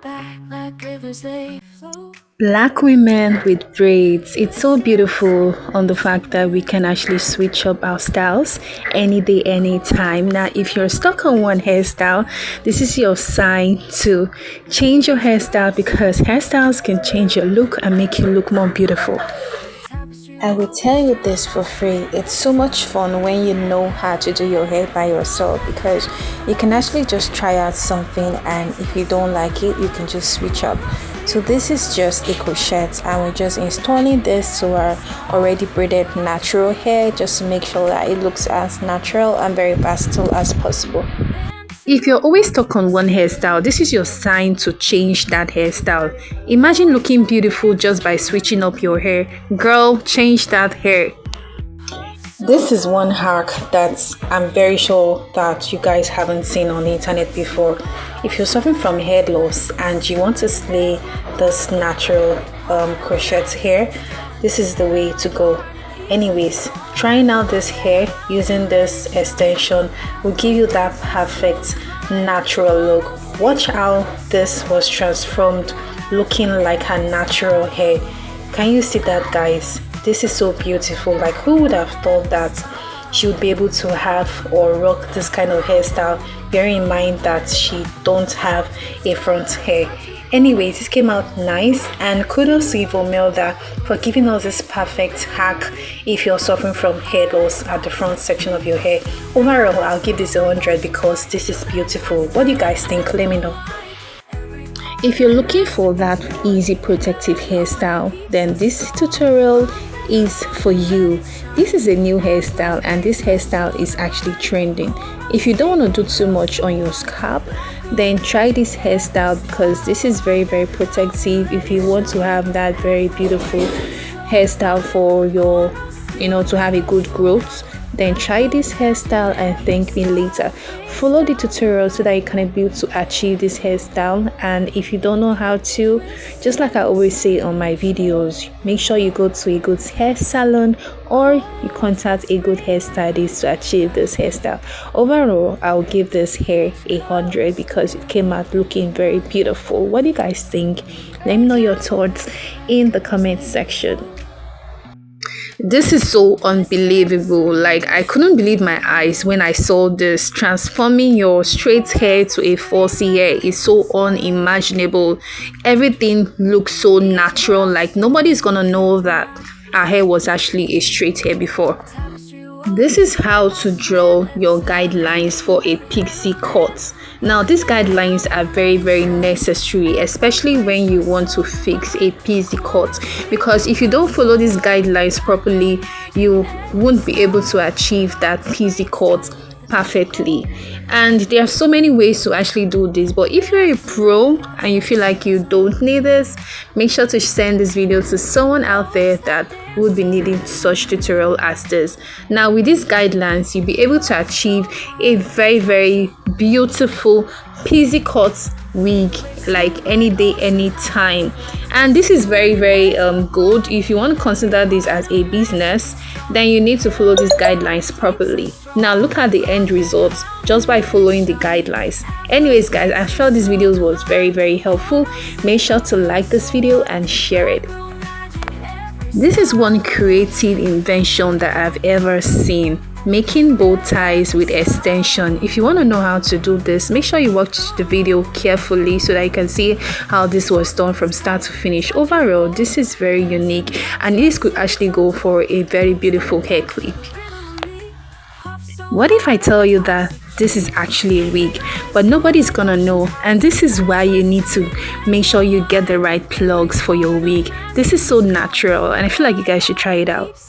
back like rivers they flow. Black women with braids. It's so beautiful on the fact that we can actually switch up our styles any day, anytime. Now, if you're stuck on one hairstyle, this is your sign to change your hairstyle because hairstyles can change your look and make you look more beautiful. I will tell you this for free. It's so much fun when you know how to do your hair by yourself because you can actually just try out something, and if you don't like it, you can just switch up. So this is just a crochet, and we're just installing this to our already braided natural hair just to make sure that it looks as natural and very versatile as possible. If you're always stuck on one hairstyle, this is your sign to change that hairstyle. Imagine looking beautiful just by switching up your hair. Girl, change that hair. This is one hack that I'm very sure that you guys haven't seen on the internet before. If you're suffering from hair loss and you want to slay this natural crochet hair, this is the way to go. Anyways, trying out this hair using this extension will give you that perfect natural look. Watch how this was transformed, looking like her natural hair. Can you see that, guys? This is so beautiful. Like, who would have thought that she would be able to have or rock this kind of hairstyle, bearing in mind that she don't have a front hair. Anyways, this came out nice, and kudos to Ivomelda for giving us this perfect hack if you're suffering from hair loss at the front section of your hair. Overall, I'll give this 100 because this is beautiful. What do you guys think? Let me know. If you're looking for that easy protective hairstyle, then this tutorial is for you. This is a new hairstyle, and this hairstyle is actually trending. If you don't want to do too much on your scalp, then try this hairstyle because this is very protective. If you want to have that very beautiful hairstyle for your, to have a good growth, then try this hairstyle and thank me later. Follow the tutorial so that you can be able to achieve this hairstyle. And if you don't know how to, just like I always say on my videos, make sure you go to a good hair salon or you contact a good hairstylist to achieve this hairstyle. Overall, I'll give this hair 100 because it came out looking very beautiful. What do you guys think? Let me know your thoughts in the comment section. This is so unbelievable. Like, I couldn't believe my eyes when I saw this. Transforming your straight hair to a falsy hair is so unimaginable. Everything looks so natural. Like, nobody's gonna know that our hair was actually a straight hair before. This is how to draw your guidelines for a pixie cut. Now, these guidelines are very necessary, especially when you want to fix a pixie cut, because if you don't follow these guidelines properly, you won't be able to achieve that pixie cut perfectly. And there are so many ways to actually do this, but if you're a pro and you feel like you don't need this, make sure to send this video to someone out there that would be needing such tutorial as this. Now, with these guidelines, you'll be able to achieve a very beautiful pixie cut wig, like any day, anytime. And this is very good. If you want to consider this as a business, then you need to follow these guidelines properly. Now, look at the end results just by following the guidelines. Anyways, guys, I felt this video was very helpful. Make sure to like this video and share it. This is one creative invention that I've ever seen. Making bow ties with extension. If you want to know how to do this, make sure you watch the video carefully so that you can see how this was done from start to finish. Overall, this is very unique, and this could actually go for a very beautiful hair clip. What if I tell you that this is actually a wig, but nobody's gonna know? And this is why you need to make sure you get the right plugs for your wig. This is so natural, and I feel like you guys should try it out.